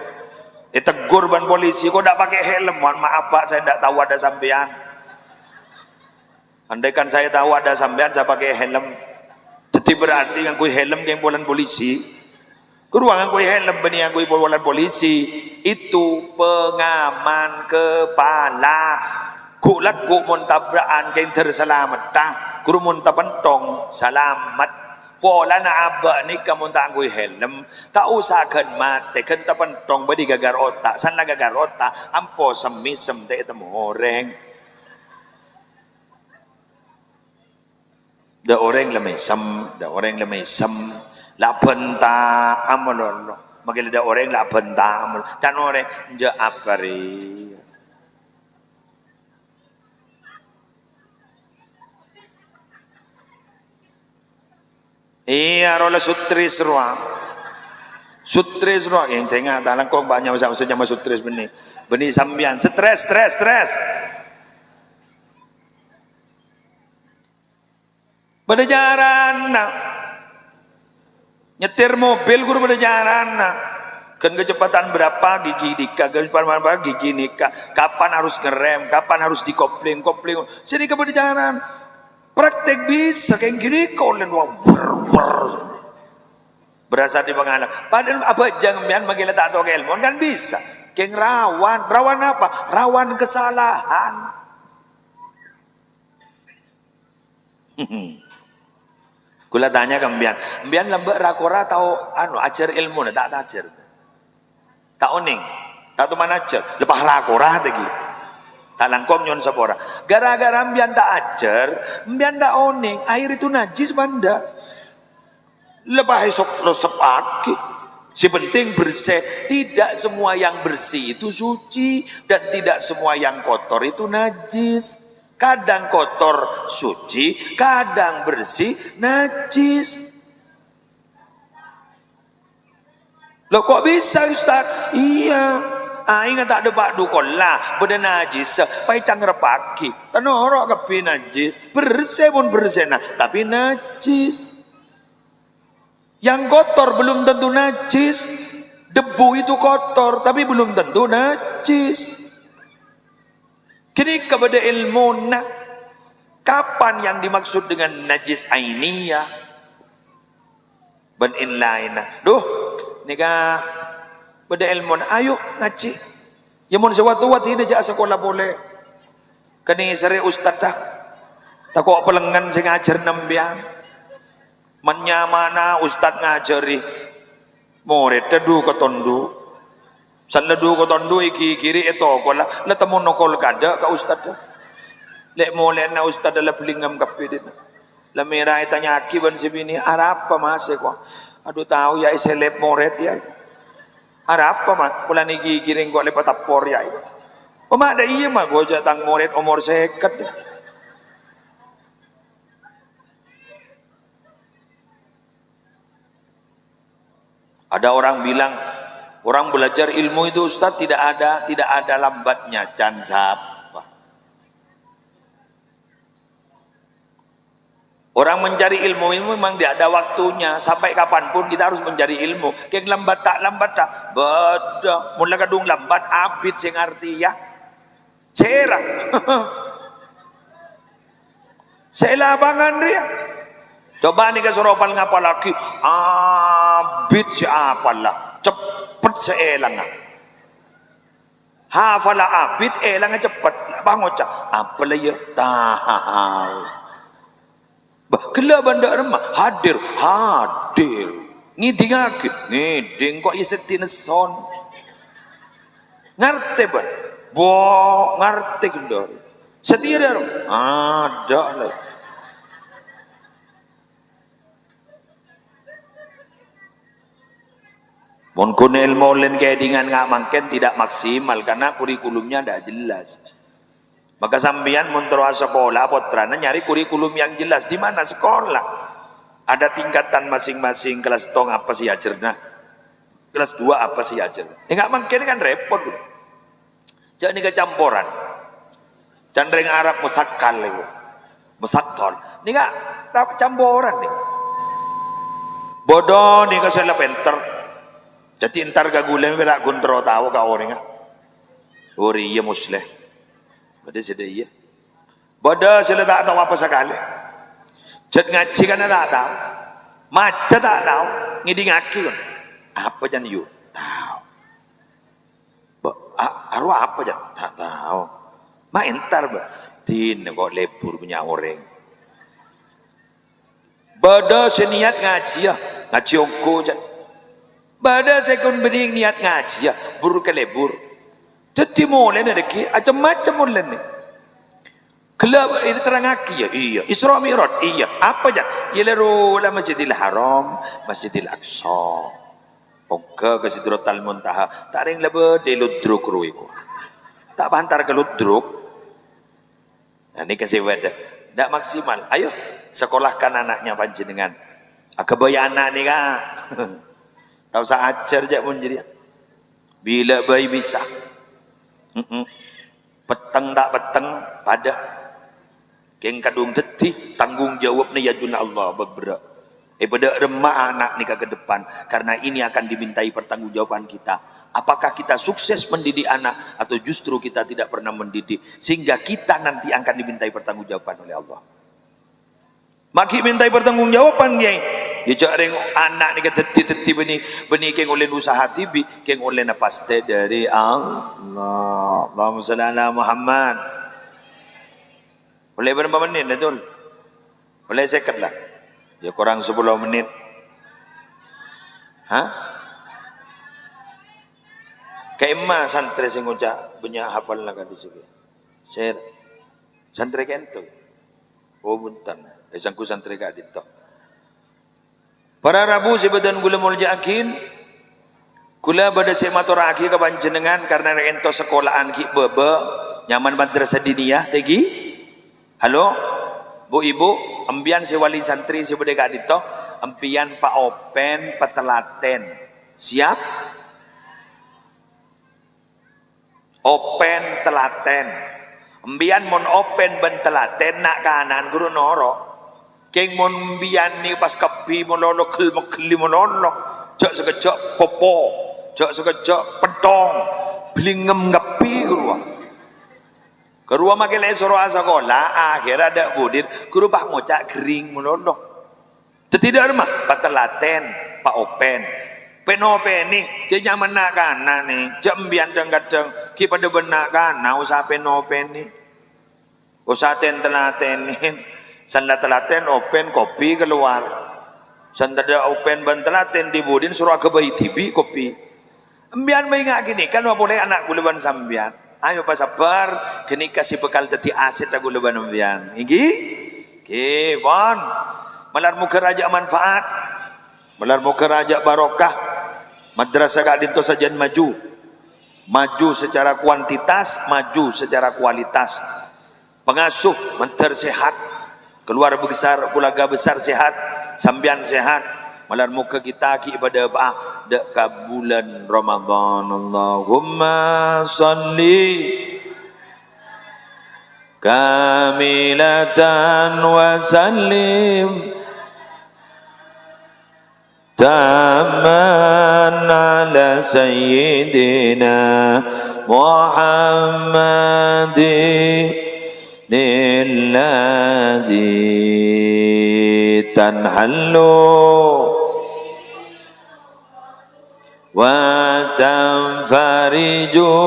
A: tegur ban polisi kok tak pakai helm mohon maaf pak saya tidak tahu ada sampean andaikan saya tahu ada sampean saya pakai helm jadi berarti yang kui helm yang bolan polisi keruangan kui helm beni yang kui bolan polisi itu pengaman kepala kulat ku muntabraan yang terselamat guru muntapentong selamat pola na aba ni kamu tak angguy helm tak usahkan mati kan tak pentong badi gagar otak sana gagar otak ampo semisem tak itu orang da orang lemai sem la benta amalolo magil da orang la benta amal tan orang je apari iya rola sutris ruang yang tengah dalam kau banyak masa-masa sama sutris benih sambian stres pada jalan nyetir mobil guru pada jalan kan kecepatan berapa gigi dika kecepatan berapa gigi nikah kapan harus ngerem kapan harus dikopling sedikit pada jalan praktek bisa kayak gini kau lenwang berasa di penganak padahal apa jangan magilah tak tahu ilmu kan bisa Keng rawan. Rawan apa? Rawan kesalahan. Kula tanya ke mbian lembek rakora tau ajar ilmu tak ajar. Tak oning. Tak tu mana ajar. Lepas rakora lagi. Tak langkong nyon sapora. Gara-gara mbian tak ajar, mbian tak oning, air itu najis banda. Lepas esok lo sepaki. Si penting bersih. Tidak semua yang bersih itu suci dan tidak semua yang kotor itu najis. Kadang kotor suci, kadang bersih najis. Loh kok bisa Ustaz? Iya. Ingat tak ada pak dukun lah, benda najis, pai cangrepaki, tanorok kepi najis, bersih pun bersih nah, tapi najis. Yang kotor belum tentu najis, debu itu kotor, tapi belum tentu najis. Kini kepada ilmu nak, kapan yang dimaksud dengan najis ainiyah? Ben in lain nah, nikah. Pada ilmu ayo ngaji. Ya mun sewaktu-waktu dia jak sekolah boleh. Kani sare ustaz dah. Takok pelengan sing ngajar nembiang. Menyamana ustaz ngajari murid tedu ketondu. Saledu ketondu iki kiri itu kola la temu nokol kada ka ustaz dah. Lek molek na ustaz dalam pelingam kape dia. La mira tanya aki ban sibini arab apa mas ko. Aduh tahu ya seleb murid ya. Ada apa mah? Pulang niki kiring kok lepas tapor ya. Mak ada iya mah gua jatang murid umur seket. Ada orang bilang orang belajar ilmu itu Ustaz tidak ada lambatnya, can siapa. Orang mencari ilmu memang tidak ada waktunya. Sampai kapanpun kita harus mencari ilmu. Kek lambat tak. Beda. Mula kadung lambat abid sing arti ya. Serah. Selabangan dia. Coba nih keseropan ngapa lagi. Abid siapa lah. Cepet seelang. Hafala abid elangnya cepet. Bangocak. Apalah ya tahu. Kela banda remah hadir ngiding kok isetin son ngerti ban ngerti kendor setia dah ada lah mon kun ilmu len kayak dengan nggak makin tidak maksimal karena kurikulumnya tidak jelas. Maka sambian muntroa sekolah potrana nyari kurikulum yang jelas di mana sekolah. Ada tingkatan masing-masing kelas tong apa sih ajarnya. Kelas 2 apa sih ajarnya. Enggak mungkin kan repot. Jangan kecampuran. Candreng Arab musakkal itu. Musakkal. Ini enggak campuran nih. Bodoh nih kasih pinter. Jadi entar gagulen bela guntro tahu ka orang. Ori ya musleh. Pada sedih ya. Bodoh sudah tak tahu apa sekali. Jat ngaji kan tak tahu. Maca tak tahu. Ngidi ngaki kan. Apa jan you? Tahu. Arwah apa jan? Tak tahu. Main entar ba. Tin kok lebur punya orang. Bodoh seniat ngaji ya. Ngaji ongko jan. Bodoh sekon bening niat ngaji ya. Buru ke lebur. Jadi mulai nak macam-macam mulai ni. Kelab ini terang aki ya, iya. Isra Mi'raj, iya. Apa je? Ialah rola Masjidil Haram, Masjidil Aqsa. Pokok ke Sidratul Muntaha. Tak ada yang lebih di ludruk ruiku. Tak bantar ke ludruk. Nah, ini kasih wadah. Tak maksimal. Ayo sekolahkan anaknya panjenengan. Kebaya anak ni kan. Tak usah ajar je pun jadi. Bila bayi bisa. Peteng tak peteng pada keng kadung teti tanggung jawab ni yajun Allah beberak pada remah anak nikah ke depan karena ini akan dimintai pertanggungjawaban kita. Apakah kita sukses mendidik anak atau justru kita tidak pernah mendidik sehingga kita nanti akan dimintai pertanggungjawaban oleh Allah. Maki mintai pertanggungjawaban Kiai ya cak ring anak ni keteti beni keng oleh usaha tibi keng oleh na paste dari Allah. Allahumma shalli ala Muhammad. Boleh berapa menit betul? Boleh sekat lah. Ya kurang 10 menit. Hah? Kaima santri sing ngucap banyak hafal lah kan di sini. Share. Santri kento. Oh buntan. Sangku santri kak dito. Para Rabu sebedan gula muljakin. Kula pada sematuraki ke panjenengan karena ento sekolahan ki bebe nyaman madrasah diniyah tegi. Halo, Bu Ibu, ambian si wali santri si bedeka dito, ampian Pak Open petelaten. Siap? Open telaten. Ambian mon open ben telaten nak kanan guru noro. Keng mon ambian ni pas kepi mololo kel mekeli mololo. Jok sekejok popo, jok sekejok petong, blingem ngepi guru. Kerua makin suruh sekolah, akhir ada budir, guru pak ngocak kering mololo. Tidak mah, petelaten, Pak Open. Penopen nih, jadi nyaman nak kanan nih, jambian kadang kita pada benak kanan, usah penopen nih, usah telaten nih, sanda telaten open kopi keluar, sanda open bentelaten dibudin suruh ke bayi tibi kopi, ambian bayi ngak gini kan boleh anak guluban sambian, ayo pas sabar, kini kasih bekal teti aset aku guluban ambian, iki, bon, malar muka raja manfaat, malar muka raja barokah. Madrasah kak dinto sajian maju secara kuantitas, maju secara kualitas. Pengasuh menter sehat, keluarga besar, keluarga besar sehat, sambian sehat. Malar muka kita ki ibadah dek bulan Ramadan. Allahumma salli kamilatan wa sallim taman ala sayyidina Muhammadin lilladhi tanhallu wa tanfariju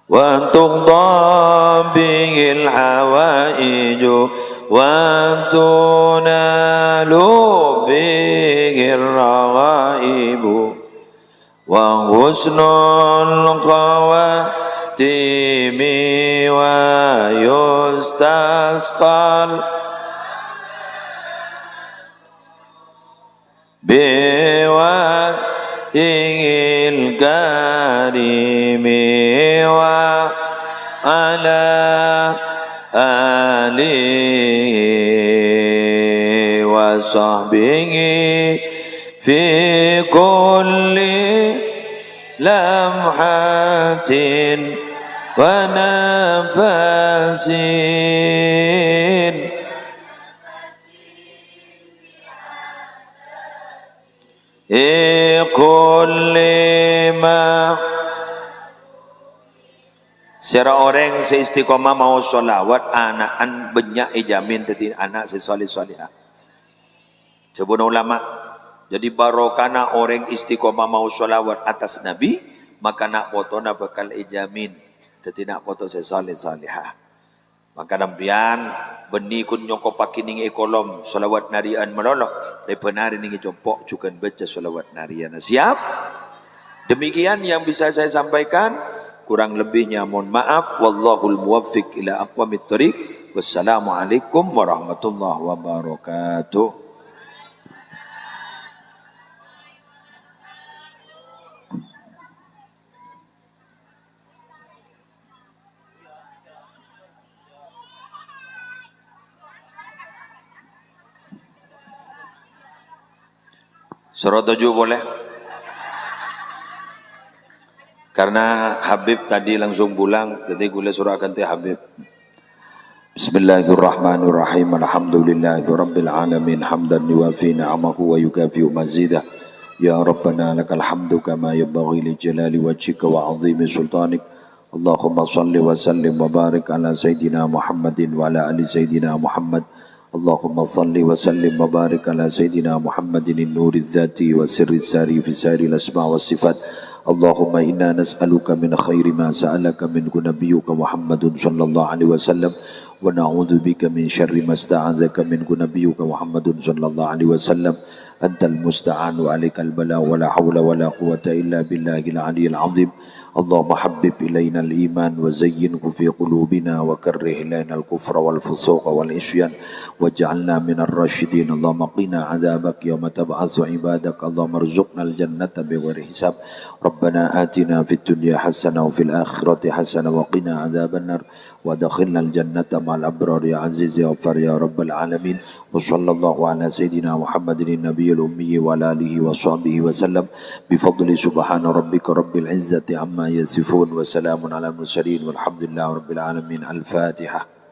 A: wa tuqda bihil hawaiju wa tunalu bihir raghaibu wa husnul qawatimi wa yustasqal biwajhil karimi wa ala alihi wa sahbihi fi kulli lamhatin wa nafasin kulli ma. Secara orang seistiqomah mau sholawat anak banyak ijamin tadi anak sesoleh solehah. Sebut ulama. Jadi barokana orang istiqomah mau sholawat atas Nabi, maka nak foto nak bakal ijamin. Tadi nak foto sesoleh solehah. Maka nampian beni kun nyokop pakining ekolom sholawat narian meloloh. Lepenari ningi compok juga baca sholawat narian. Siap? Demikian yang bisa saya sampaikan. Kurang lebihnya mohon maaf. Wallahul muwaffiq ila aqwamit thoriq. Wassalamualaikum warahmatullahi wabarakatuh. Surah 7 boleh? Karena Habib tadi langsung pulang, jadi gue surah ganti Habib. Bismillahirrahmanirrahim. Alhamdulillahirabbil alamin hamdan yuwafi ni'amahu wa yukafi'u mazidah. Ya Rabbana lakal hamdu kama yanbaghi li jalali wajhika wa 'azimi sultanik. Allahumma shalli wa sallim wa barik ala sayidina Muhammadin wa ala ali sayidina Muhammad. اللهم صل وسلم وبارك على سيدنا محمد النور الذاتي وسر الساري في سائر الأسماء والصفات. اللهم إنا نسألك من خير ما سألك منه نبيك محمد صلى الله عليه وسلم ونعوذ بك من شر ما استعاذك منه نبيك محمد صلى الله عليه وسلم. أنت المستعان وعليك البلاء ولا حول ولا قوة إلا بالله العلي العظيم. اللهم حبب إلينا الإيمان وزينه في قلوبنا وكره إلينا الكفر والفسوق والعصيان واجعلنا من الراشدين. اللهم قنا عذابك يوم تبعث عبادك. اللهم ارزقنا الجنة بغير حساب. ربنا آتنا في الدنيا حسنة وفي الآخرة حسنة وقنا عذاب النار وادخلنا الجنة مع الأبرار يا عزيز يا غفار يا رب العالمين. وصلى الله على سيدنا محمد النبي الأمي وعلى آله وصحبه وسلم بفضل سبحان ربك رب العزة عما يصفون وسلام على المرسلين والحمد لله رب العالمين. الفاتحة.